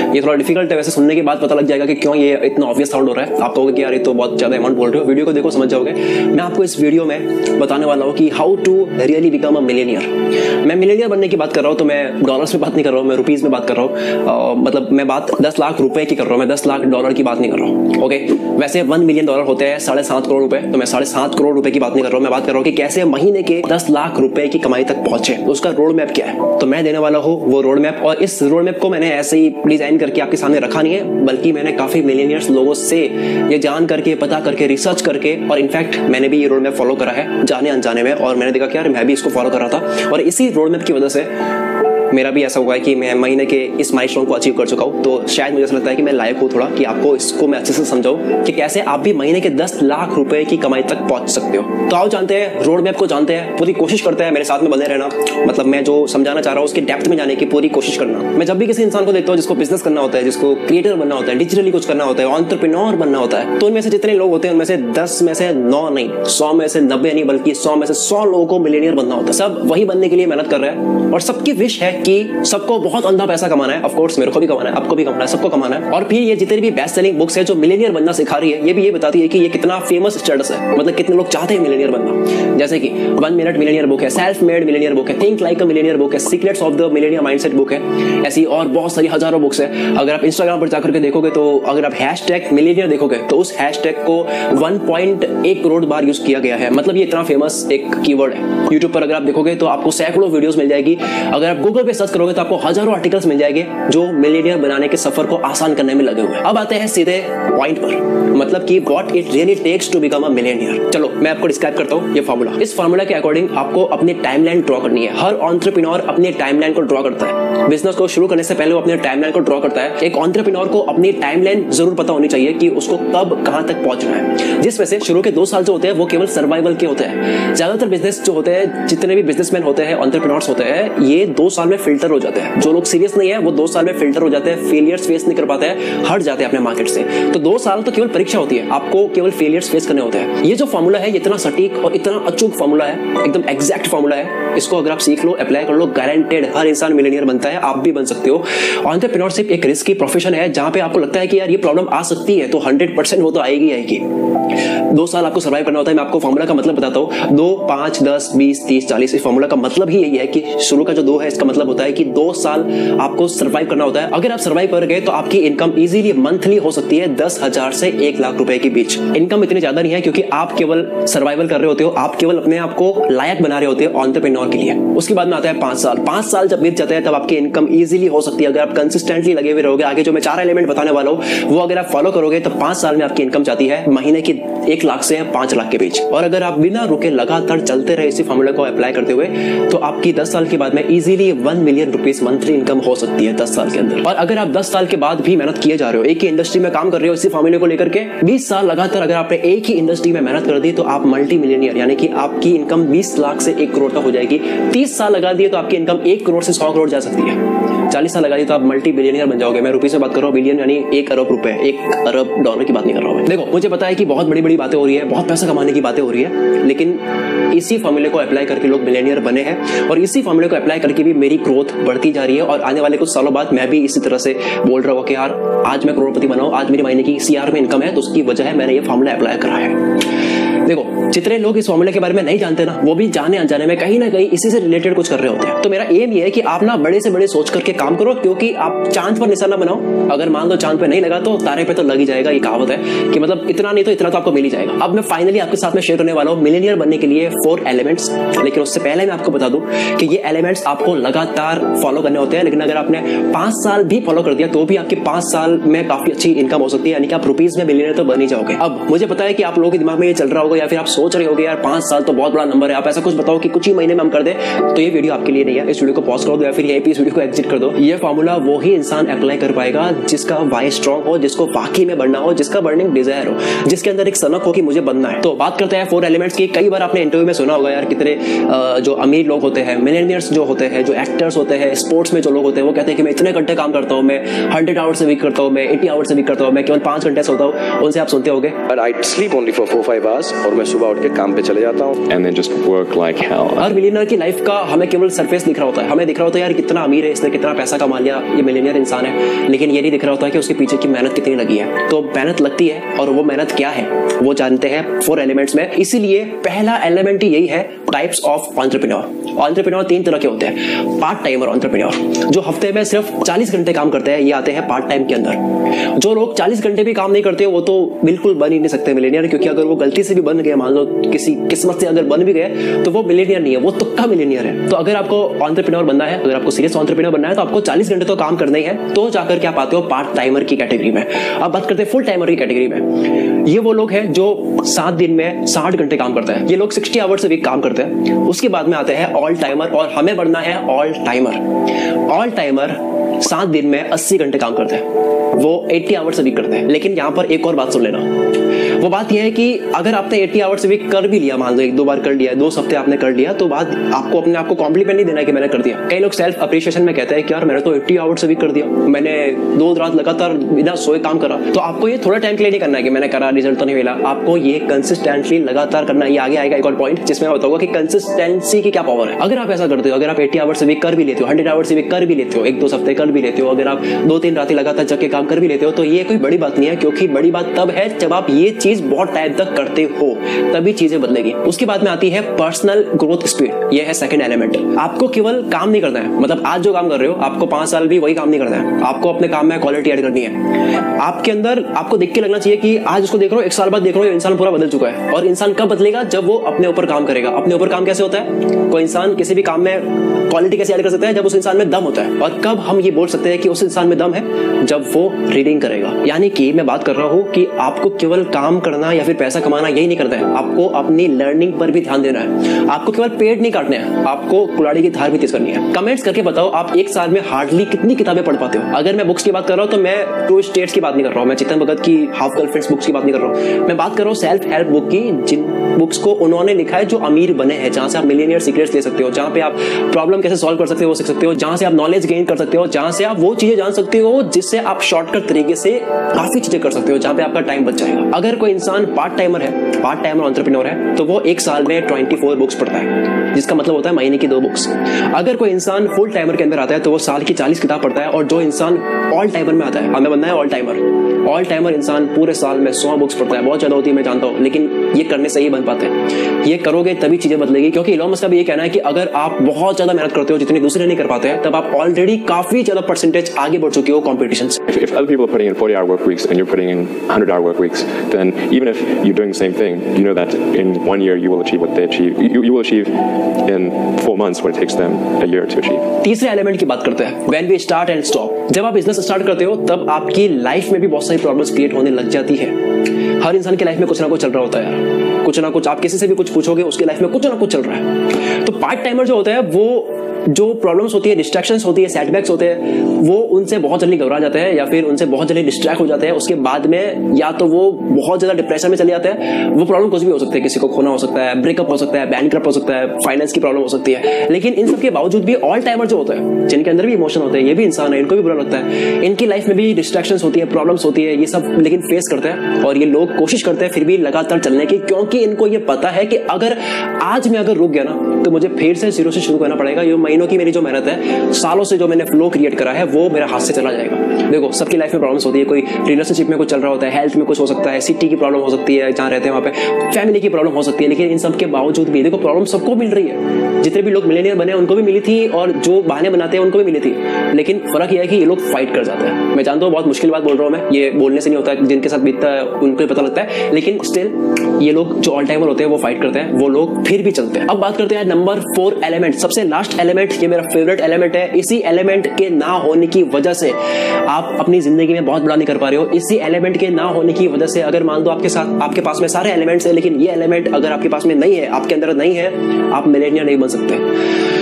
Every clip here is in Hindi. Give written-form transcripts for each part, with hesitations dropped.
ये थोड़ा डिफिकल्ट है, वैसे सुनने के बाद पता लग जाएगा कि क्यों ये इतना ऑब्वियस साउंड हो रहा है। आप कहोगे कि यार ये तो बहुत ज्यादा अमाउंट बोल रहे हो, वीडियो को देखो समझ जाओगे। मैं आपको इस वीडियो में बताने वाला हूँ कि how to really become a millionaire. मैं मिलियनियर बनने की बात कर रहा हूँ तो मैं डॉलर्स में बात नहीं कर रहा हूँ, मैं रुपीज में बात कर रहा हूँ। मतलब मैं बात 10 लाख रुपए की कर रहा हूँ, मैं 10 लाख डॉलर की बात नहीं कर रहा हूँ। ओके, वैसे 1 मिलियन डॉलर होते हैं 7.5 करोड़ रुपए, तो मैं 7.5 करोड़ रुपए की बात नहीं कर रहा हूँ। मैं बात कर रहा हूँ कि कैसे महीने के 10 लाख रुपए की कमाई तक पहुंचे, उसका रोड मैप क्या है। तो मैं देने वाला हूँ वो रोड मैप, और इस रोड मैप को मैंने ऐसे ही डिजाइन करके आपके सामने रखा नहीं है, बल्कि मैंने काफी मिलियनियर्स लोगों से ये जान करके, पता करके, रिसर्च करके, और इनफैक्ट मैंने भी ये रोड मैप फॉलो करा है जाने अनजाने में, और मैंने देखा कि यार मैं भी इसको फॉलो कर रहा था, और इसी रोड मैप की वजह से मेरा भी ऐसा हुआ है कि मैं महीने के इस माइलस्टोन को अचीव कर चुका हूँ। तो शायद मुझे ऐसा लगता है कि मैं लायक हूँ थोड़ा कि आपको इसको मैं अच्छे से समझाऊं कि कैसे आप भी महीने के 10 लाख रुपए की कमाई तक पहुंच सकते हो। तो आओ जानते हैं, रोड मैप को जानते हैं, पूरी कोशिश करते हैं मेरे साथ में बने रहना। मतलब मैं जो समझाना चाह रहा हूँ उसके डेप्थ में जाने की पूरी कोशिश करना। मैं जब भी किसी इंसान को देखता हूँ जिसको बिजनेस करना होता है, जिसको क्रिएटर बनना होता है, डिजिटली कुछ करना होता है, एंटरप्रेन्योर बनना होता है, तो उनमें से जितने लोग होते हैं उनमें से 10 में से 9 नहीं, 100 में से 90 नहीं, बल्कि 100 में से 100 लोगों को मिलियनियर बनना होता है। सब वही बनने के लिए मेहनत कर रहे हैं, और सबकी विश है कि सबको बहुत अंधा पैसा कमाना है। ऑफ कोर्स मेरे को भी कमाना है, आपको भी कमाना है, सबको कमाना है। और फिर ये जितनी भी बेस्ट सेलिंग बुक्स है जो मिलियनियर बनना सिखा रही है, ये भी ये बताती है कि ये कितना फेमस स्टेटस है, मतलब कितने लोग चाहते हैं मिलियनियर बनना। जैसे कि 1 मिनट मिलियनियर बुक है, सेल्फ मेड मिलियनियर बुक है, think like a millionaire book है, secrets of the millionaire mindset book है, ऐसी और बहुत सारी हजारों बुक्स है। अगर आप इंस्टाग्राम पर जाकर के देखोगे, तो अगर आप हैशटैग मिलियनियर देखोगे तो उस हैशटैग को 1.1 करोड़ बार यूज किया गया है। मतलब ये इतना फेमस एक कीवर्ड है। यूट्यूब पर अगर आप देखोगे तो आपको सैकड़ों वीडियोस मिल जाएगी। अगर आप गूगल पे सर्च करोगे तो आपको हजारों आर्टिकल्स मिल जाएंगे जो मिलियनियर बनाने के सफर को आसान करने में लगे हुए हैं। अब आते हैं सीधे पॉइंट पर, मतलब कि what it really takes to become a millionaire. चलो मैं आपको डिस्क्राइब करता हूँ ये फार्मूला। इस फार्मूला के अकॉर्डिंग आपको अपनी टाइमलाइन ड्रॉ करनी है। हर एंटरप्रेन्योर अपनी टाइमलाइन को ड्रॉ करता है। बिजनेस को शुरू करने से पहले वो अपनी टाइमलाइन को ड्रॉ करता है। एक एंटरप्रेन्योर को अपनी टाइमलाइन जरूर पता होनी चाहिए कि उसको कब कहां तक पहुंचना है, जिसमें से शुरू के 2 साल जो होते हैं वो केवल सर्वाइवल के होते हैं। ज्यादातर बिजनेस जो होते हैं, जितने भी बिजनेसमैन होते हैं, एंटरप्रेन्योर्स होते हैं, ये 2 साल में फिल्टर हो जाते हैं। जो लोग सीरियस नहीं है वो 2 साल में फिल्टर हो जाते हैं, फेलियर्स फेस नहीं कर पाते हैं, हट जाते हैं अपने मार्केट से। तो 2 साल तो केवल परीक्षा होती है, आपको केवल फेलियर्स फेस करने होते हैं। ये जो फार्मूला है, इतना सटीक और इतना अचूक फार्मूला है, एकदम एग्जैक्ट फार्मूला है। इसको अगर आप सीख लो, अप्लाई कर लो, गारंटेड हर इंसान मिलियनियर बनता है, आप भी बन सकते हो। एंटरप्रेन्योरशिप एक रिस्की प्रोफेशन है, जहां पे आपको लगता है कि यार ये प्रॉब्लम आ सकती है, तो 100% वो तो आएगी आएगी। 2 साल आपको सर्वाइव करना होता है। मैं आपको फार्मूला का मतलब बताता हूँ। 2, 5, 10, 20, 30, 40, इस फार्मूला का मतलब ही यही है कि शुरू का जो 2 है, इसका मतलब होता है कि 2 साल आपको सर्वाइव करना होता है। अगर आप सर्वाइव कर गए तो आपकी इनकम इजीली मंथली हो सकती है 10,000 से 1 लाख रुपए के बीच। इनकम इतनी ज्यादा नहीं है क्योंकि आप केवल सर्वाइवल कर रहे होते हो, आप केवल अपने आप को लायक बना रहे होते हो एंटरप्रेन्योर के लिए। उसके बाद में आता है 5 साल। 5 साल जब बीत जाते हैं तब आपकी इनकम इजीली हो सकती है, अगर आप कंसिस्टेंटली लगे हुए रहोगे। आगे जो मैं 4 एलिमेंट बताने वाला हूं वो अगर आप फॉलो करोगे तो 5 साल में आपकी इनकम जाती है महीने की 1 लाख से 5 लाख के बीच। और अगर आप बिना रुके लगातार चलते रहे इसी फार्मूला को अप्लाई करते हुए, तो आपकी 10 साल के बाद में easily 1 million rupees monthly income हो सकती है 10 साल के अंदर। और अगर आप 10 साल के बाद भी मेहनत किए जा रहे हो, एक ही इंडस्ट्री में काम कर रहे हो इसी फार्मूले को लेकर के 20 साल लगातार अगर आपने एक ही इंडस्ट्री में मेहनत कर दी, तो आप मल्टी मिलियनियर, यानी कि आपकी इनकम 20 लाख से 1 करोड़ तक हो जाएगी। 30 साल लगा दिए तो आपकी इनकम 1 करोड़ से 100 करोड़ जा सकती है। 40 साल लगा दिए तो आप मल्टी बिलियनियर बन जाओगे। मैं रुपये से बात कर रहा हूँ, बिलियन यानी 1 अरब रुपए, 1 अरब डॉलर की बात नहीं कर रहा हूँ मैं। देखो, मुझे पता है कि बहुत बड़ी बड़ी बातें हो रही है, बहुत पैसा कमाने की बातें हो रही है, लेकिन इसी फार्मूले को अप्लाई करके लोग मिलियनियर बने हैं, और इसी फार्मूले को अप्लाई करके भी मेरी ग्रोथ बढ़ती जा रही है। और आने वाले कुछ सालों बाद मैं भी इसी तरह से बोल रहा हूँ कि यार आज मैं करोड़पति बनाऊं, आज मेरी महीने की CR में इनकम है, तो उसकी वजह है मैंने ये फार्मूला अप्लाई करा है। देखो, जितने लोग इस फार्मूले के बारे में नहीं जानते ना, वो भी जाने अनजाने में कहीं ना कहीं इसी से रिलेटेड कुछ कर रहे होते हैं। तो मेरा एम ये है कि आप ना बड़े से बड़े सोच करके काम करो, क्योंकि आप चांद पर निशाना बनाओ। अगर मान लो चांद पे नहीं लगा तो तारे पे तो लग ही जाएगा। ये कहावत है कि मतलब इतना नहीं तो इतना तो आपको मिल ही जाएगा। अब मैं फाइनली आपके साथ में शेयर करने वाला हूँ मिलियनियर बनने के लिए 4 एलिमेंट्स। लेकिन उससे पहले मैं आपको बता दूं कि ये एलिमेंट्स आपको लगातार फॉलो करने होते हैं। लेकिन अगर आपने 5 साल भी फॉलो कर दिया तो भी आपके 5 साल में काफी अच्छी इनकम हो सकती है, यानी कि आप रुपीज में मिलियनियर तो बन ही जाओगे। अब मुझे पता है कि आप लोगों के दिमाग में ये चल रहा होगा, या फिर आप सोच रहे होगे यार 5 साल तो बहुत बड़ा नंबर है, आप ऐसा कुछ बताओ कि कुछ ही महीने में हम कर दे। तो ये वीडियो आपके लिए नहीं है, इस वीडियो को पॉज कर दो या फिर यहीं पे इस वीडियो को एग्जिट कर दो। ये फार्मूला वो ही इंसान अप्लाई कर पाएगा जिसका वाई स्ट्रांग हो, जिसको वाकई में बनना हो, जिसका बर्निंग डिजायर हो, जिसके अंदर एक सनक हो कि मुझे बनना है। तो बात करते हैं 4 एलिमेंट्स की। कई बार आपने इंटरव्यू में सुना होगा यार कितने जो अमीर लोग होते हैं, मिलियनियर्स जो होते हैं, जो एक्टर्स होते हैं, स्पोर्ट्स में जो लोग होते हैं, वो कहते हैं कि मैं इतने घंटे काम करता हूँ, मैं 100 आवर्स से वीक करता हूँ, मैं 80 आवर्स से वीक करता हूँ, मैं केवल 5 घंटे सोता हूँ। उनसे आप सुनते होगे I sleep only for 4-5 hours और मैं सुबह उठ के काम पे चले जाता हूँ and then just work like hell। Her millionaire की लाइफ का हमें केवल सरफेस दिख रहा होता है, हमें दिख रहा होता है यार कितना अमीर है, इसने कितना पैसा कमा लिया, ये मिलियनियर इंसान है, लेकिन ये नहीं दिख रहा होता है कि उसके पीछे की मेहनत कितनी लगी है। तो मेहनत लगती है, और वो मेहनत क्या है वो जानते हैं 4 एलिमेंट्स में। इसीलिए पहला एलिमेंट ही यही है, टाइप्स ऑफ एंटरप्रेन्योर। एंटरप्रेन्योर 3 तरह के होते हैं। पार्ट टाइमर एंटरप्रेन्योर जो हफ्ते में सिर्फ 40 घंटे काम करते हैं, ये आते हैं पार्ट टाइम के अंदर। जो लोग 40 घंटे भी काम नहीं करते वो तो बिल्कुल बन ही नहीं सकते मिलियनियर, क्योंकि अगर वो गलती से भी बन गए, मान लो किसी किस्मत से अगर बन भी गए, तो वो मिलियनियर नहीं है, वो तुक्का मिलियनियर है। तो अगर आपको एंटरप्रेन्योर बनना है, अगर आपको सीरियस एंटरप्रेन्योर बनना है, तो आपको 40 घंटे तो काम करना ही है, तो जाकर के आप आते हो पार्ट टाइमर की कैटेगरी में। अब बात करते हैं फुल टाइमर की कैटेगरी में। ये वो लोग हैं जो 7 दिन में 60 घंटे काम करते हैं। ये लोग 60 आवर्स से वीक काम करते हैं। उसके बाद में आते हैं ऑल टाइमर, और हमें बनना है ऑल टाइमर। ऑल टाइमर 7 दिन में 80 घंटे काम करते हैं, वो 80 आवर्स से वीक करते हैं। लेकिन यहां पर एक और बात सुन लेना, वो बात यह है कि अगर आपने 80 आवर्स से वीक कर भी लिया, मान लो 1-2 बार कर लिया, 2 हफ्ते आपने कर लिया, तो बात आपको अपने आप को कॉम्प्लीमेंट नहीं देना है कि मैंने कर दिया। कई लोग सेल्फ अप्रिशिएशन में कहते हैं कि यार मैंने तो 80 आवर्स से वीक कर दिया, मैंने 2 रात लगातार बिना सोए काम करा। तो आपको ये थोड़ा टाइम के लिए नहीं करना है कि मैंने करा, रिजल्ट तो नहीं मिला। आपको ये कंसिस्टेंटली लगातार करना है। ये आगे आएगा एक और पॉइंट जिसमें मैं बताऊंगा कि कंसिस्टेंसी की क्या पावर है। अगर आप ऐसा करते हो, अगर आप 80 आवर्स से वीक कर भी लेते हो, 100 आवर्स से वीक कर भी लेते हो, 1-2 हफ्ते कर भी लेते हो, अगर आप 2-3 रातें लगातार जग के काम कर भी लेते हो, तो ये कोई बड़ी बात नहीं है, क्योंकि बड़ी बात तब है जब आप ये चीज बहुत टाइम तक करते हो, तभी चीजें बदलेगी। उसके बाद में आती है पर्सनल ग्रोथ स्पीड। ये है सेकंड एलिमेंट। आपको केवल काम नहीं करना है, मतलब आज जो काम कर रहे हो आपको 5 साल भी वही काम नहीं करना है। आपको अपने काम में क्वालिटी ऐड करनी है। आपके अंदर आपको देख के लगना चाहिए कि आज उसको देख रहे हो, 1 साल बाद देख रहे हो, इंसान पूरा बदल चुका है। और इंसान कब बदलेगा? जब वो अपने ऊपर काम करेगा। अपने ऊपर काम कैसे होता है? कोई इंसान किसी भी काम में क्वालिटी कैसे ऐड कर सकता है? जब उस इंसान में दम होता है। और कब हम ये बोल सकते हैं कि उस इंसान में दम है? जब वो रीडिंग करेगा। यानी कि मैं बात कर रहा हूं कि आपको केवल काम करना या फिर पैसा कमाना यही नहीं करना है, आपको अपनी लर्निंग पर भी ध्यान देना है। आपको केवल पेड़ नहीं काटने हैं, आपको कुल्हाड़ी की धार भी तेज करनी है। कमेंट्स करके बताओ आप 1 साल में हार्डली कितनी किताबें पढ़ पाते हो। अगर मैं बुक्स की बात कर रहा हूं तो मैं 2 स्टेट्स की बात नहीं कर रहा हूं, मैं चेतन भगत की हाफ गर्लफ्रेंड्स बुक्स की बात नहीं कर रहा हूं। मैं बात कर रहा हूं सेल्फ हेल्प बुक की, जिन बुक्स को उन्होंने लिखा है जो अमीर बने हैं, जहां से आप मिलियनियर सीक्रेट्स ले सकते हो, जहां पे आप प्रॉब्लम कैसे सॉल्व कर सकते हो वो सीख सकते हो, जहां से आप नॉलेज गेन कर सकते हो, जहां से आप वो चीजें जान सकते हो जिससे आप शॉर्टकट तरीके से काफी चीजें कर सकते हो, जहां पे आपका टाइम बच जाएगा। अगर कोई इंसान पार्ट टाइमर है, पार्ट टाइमर एंटरप्रेन्योर है, तो वो 1 साल में 24 बुक्स पढ़ता है, जिसका मतलब होता है महीने की 2 बुक्स। अगर कोई इंसान फुल टाइमर के अंदर आता है तो वो साल की 40 किताब पढ़ता है। और जो इंसान ऑल टाइमर में आता है, हमें बनना है ऑल टाइमर। ऑल टाइमर इंसान पूरे साल में 100 बुक्स पढ़ता है। बहुत ज्यादा होती है मैं जानता हूँ, लेकिन ये करने से ही बन पाते हैं। ये करोगे तभी चीजें बदलेगी, क्योंकि इलॉन मस्क का भी ये कहना है कि अगर आप बहुत ज्यादा मेहनत करते हो जितनी दूसरे नहीं कर पाते हैं, तब आप ऑलरेडी काफी ज्यादा परसेंटेज आगे बढ़ चुके हो कॉम्पिटिशन से। If other people are putting in 40-hour work weeks and you're putting in 100-hour work weeks, then even if you're doing the same thing, you know that in 1 year you will achieve what they achieve. You will achieve in 4 months what it takes them a year to achieve. तीसरे एलिमेंट की बात करते हैं, when we start and stop। जब आप बिजनेस स्टार्ट करते हो तब आपकी लाइफ में भी बहुत सारी प्रॉब्लम्स क्रिएट होने लग जाती है। हर इंसान की लाइफ में कुछ ना कुछ चल रहा होता है यार, कुछ ना कुछ। आप किसी से भी कुछ पूछोगे, उसकी लाइफ में कुछ ना कुछ चल रहा है। तो पार्ट टाइमर जो होता है, वो जो प्रॉब्लम्स होती है, डिस्ट्रैक्शंस होती है, सेटबैक्स होते हैं, वो उनसे बहुत जल्दी घबरा जाते हैं या फिर उनसे बहुत जल्दी डिस्ट्रैक्ट हो जाते हैं। उसके बाद में या तो वो बहुत ज्यादा डिप्रेशन में चले जाते हैं। वो प्रॉब्लम कुछ भी हो सकती है, किसी को खोना हो सकता है, ब्रेकअप हो सकता है, बैंकक्रप्ट हो सकता है, फाइनेंस की प्रॉब्लम हो सकती है। लेकिन इन सब के बावजूद भी ऑल टाइमर जो होता है, जिनके अंदर भी इमोशन होते हैं, ये भी इंसान है, इनको भी बुरा लगता है, इनकी लाइफ में भी डिस्ट्रैक्शंस होती है, प्रॉब्लम्स होती है, ये सब लेकिन फेस करते हैं। और ये लोग कोशिश करते हैं फिर भी लगातार चलने की, क्योंकि इनको ये पता है कि अगर आज मैं अगर रुक गया ना तो मुझे फिर से 0 से शुरू करना पड़ेगा। ये महीनों की मेरी जो मेहनत है, सालों से जो मैंने फ्लो क्रिएट करा है, वो मेरे हाथ से चला जाएगा। देखो सबकी लाइफ में प्रॉब्लम्स होती है, कोई रिलेशनशिप में कुछ चल रहा होता है, हेल्थ में कुछ हो सकता है, सिटी की प्रॉब्लम हो सकती है जहां रहते हैं वहां पे, फैमिली की प्रॉब्लम हो सकती है। लेकिन इन सब के बावजूद भी देखो प्रॉब्लम सबको मिल रही है। जितने भी लोग मिलियनियर बने उनको भी मिली थी, और जो बहाने बनाते हैं उनको भी मिली थी। लेकिन फर्क यह है कि ये लोग फाइट कर जाते हैं। मैं जानता हूँ बहुत मुश्किल बात बोल रहा हूँ मैं, ये बोलने से नहीं होता है, जिनके साथ बीतता है उनको ही पता लगता है। लेकिन स्टिल ये लोग जो ऑल टाइमर होते हैं वो फाइट करते हैं, वो लोग फिर भी चलते हैं। अब बात करते हैं नंबर 4 एलिमेंट, सबसे लास्ट एलिमेंट। ये मेरा फेवरेट एलिमेंट है। इसी एलिमेंट के ना होने की वजह से आप अपनी जिंदगी में बहुत बड़ा नहीं कर पा रहे हो। इसी एलिमेंट के ना होने की वजह से, अगर मान दो आपके पास में सारे एलिमेंट्स हैं, लेकिन ये एलिमेंट अगर आपके पास में नहीं है, आपके अंदर नहीं है, आप मिलेनियर नहीं बन सकते।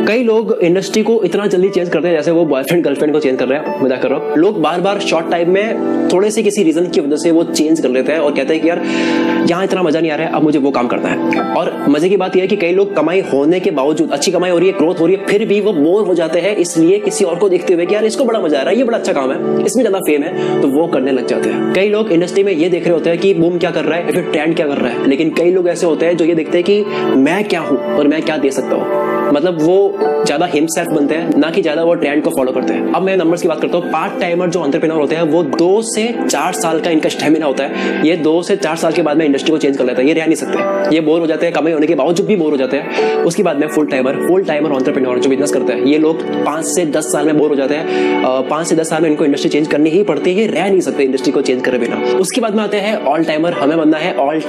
कई लोग इंडस्ट्री को इतना जल्दी चेंज करते हैं जैसे वो बॉयफ्रेंड गर्लफ्रेंड को चेंज कर रहे हैं। मजाक कर रहा हूं। लोग बार बार शॉर्ट टाइम में थोड़े से किसी रीजन की वजह से वो चेंज कर लेते हैं और कहते हैं कि यार यहाँ इतना मजा नहीं आ रहा है, अब मुझे वो काम करना है। और मजे की बात यह है कि कई लोग कमाई होने के बावजूद, अच्छी कमाई हो रही है, ग्रोथ हो रही है, फिर भी वो बोर हो जाते हैं, इसलिए किसी और को देखते हुए कि यार इसको बड़ा मजा आ रहा है, ये बड़ा अच्छा काम है, इसमें ज्यादा फेम है, तो वो करने लग जाते हैं। कई लोग इंडस्ट्री में ये देख रहे होते हैं कि बूम क्या कर रहा है या फिर ट्रेंड क्या कर रहा है, लेकिन कई लोग ऐसे होते हैं जो ये देखते हैं कि मैं क्या हूं और मैं क्या दे सकता हूं। मतलब वो ज्यादा हिमसेल्फ बनते हैं, ना कि ज्यादा वो ट्रेंड को फॉलो करते हैं। अब मैं नंबर्स की बात करता हूँ। पार्ट टाइमर जो एंटरप्रेन्योर होते हैं वो 2 से 4 साल का इनका स्टेमिना होता है। ये 2 से 4 साल के बाद में इंडस्ट्री को चेंज कर लेता है। ये रह नहीं सकते, ये बोर हो जाते हैं, कमाई होने के बावजूद भी बोर हो जाते हैं। उसके बाद में फुल टाइमर एंटरप्रेन्योर जो बिजनेस करते हैं, ये लोग 5 से 10 साल में बोर हो जाते हैं। 5 से 10 साल में इनको इंडस्ट्री चेंज करनी ही पड़ती है, ये रह नहीं सकते इंडस्ट्री को चेंज करे बिना। उसके बाद में आते हैं ऑल टाइमर। हमें बनना है ऑल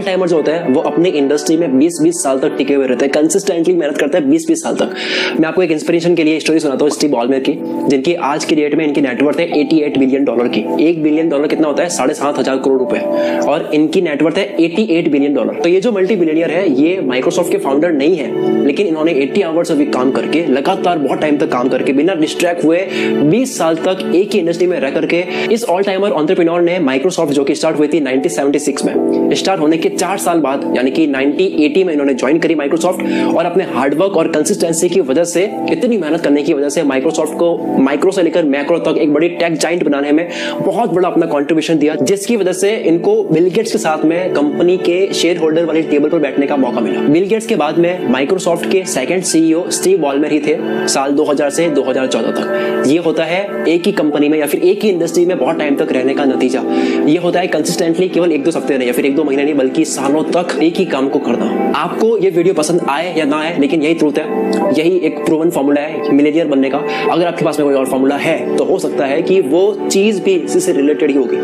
टाइमर जो होता है वो अपनी इंडस्ट्री में 20-20 साल तक टिके हुए रहते हैं, कंसिस्टेंटली मेहनत करते हैं 20-20 साल तक। मैं आपको एक इंस्पिरेशन के लिए स्टोरी सुनाता हूँ स्टीव बॉलमर की, जिनकी आज की डेट में इनकी नेटवर्थ है $88 बिलियन की। $1 बिलियन कितना होता है? 7,500 करोड़ रुपए, और इनकी नेटवर्थ है $88 बिलियन। तो ये जो मल्टी बिलियनियर है, ये माइक्रोसॉफ्ट के फाउंडर नहीं है, लेकिन इन्होंने 80 आवर्स अभी काम करके, लगातार बहुत टाइम तक काम करके, बिना डिस्ट्रैक्ट हुए 20 साल तक एक ही इंडस्ट्री में रह करके, इस ऑल टाइमर एंटरप्रेन्योर ने माइक्रोसॉफ्ट, जो कि स्टार्ट हुई थी 1976 में, स्टार्ट होने के 4 साल बाद यानी कि 1980 में इन्होंने ज्वाइन करी माइक्रोसॉफ्ट, और अपने हार्डवर्क और कंसिस्टेंसी की वजह से, इतनी मेहनत करने की वजह से माइक्रोसॉफ्ट को माइक्रो से लेकर मैक्रो तक एक बड़ी टेक जाइंट बनाने में बहुत बड़ा अपना कंट्रीब्यूशन दिया, जिसकी वजह से इनको बिल गेट्स के साथ में कंपनी के शेयर होल्डर वाले टेबल पर बैठने का मौका मिला। बिल गेट्स के बाद में माइक्रोसॉफ्ट के सेकंड सीईओ स्टीव बॉलमर ही थे, साल 2000 से 2014 तक। ये होता है एक ही कंपनी में या फिर एक ही इंडस्ट्री में बहुत टाइम तक रहने का नतीजा। ये होता है कंसिस्टेंटली, केवल 1-2 हफ्ते नहीं या फिर 1-2 महीने नहीं, बल्कि सालों तक एक ही काम को करना। आपको ये वीडियो पसंद आए या ना आए, लेकिन यही ट्रूथ है, यही एक प्रूवन फॉर्मूला है मिलियनियर बनने का। अगर आपके पास में कोई और फॉर्मूला है तो हो सकता है कि वो चीज भी इसी से रिलेटेड ही होगी।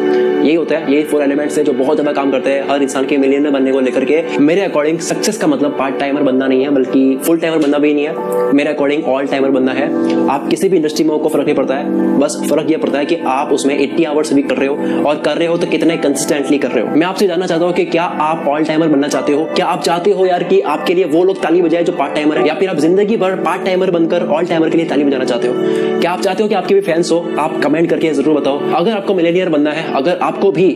यही होता है, यही 4 एलिमेंट्स है जो बहुत ज्यादा काम करते हैं हर इंसान के मिलियनियर बनने को लेकर के। मेरे अकॉर्डिंग सक्सेस का मतलब पार्ट टाइमर बनना नहीं है, बल्कि फुल टाइमर बनना भी नहीं है। मेरे अकॉर्डिंग ऑल टाइमर बनना है। आप किसी भी इंडस्ट्री में, को फर्क नहीं पड़ता है, बस फर्क यह पड़ता है कि आप उसमें 80 आवर्स भी कर रहे हो, और कर रहे हो तो कितने कंसिस्टेंटली कर रहे हो। मैं आपसे जानना चाहता हूँ कि क्या आप ऑल टाइमर बनना चाहते हो? क्या आप चाहते हो यार कि आपके लिए वो लोग ताली बजाए जो पार्ट टाइमर है, या फिर आप जिंदगी भर पार्ट टाइमर बनकर ऑल टाइमर के लिए ताली बजाना चाहते हो? क्या आप चाहते हो कि आपके भी फैंस हो? आप कमेंट करके जरूर बताओ। अगर आपको मिलियनियर बनना है, अगर आपको भी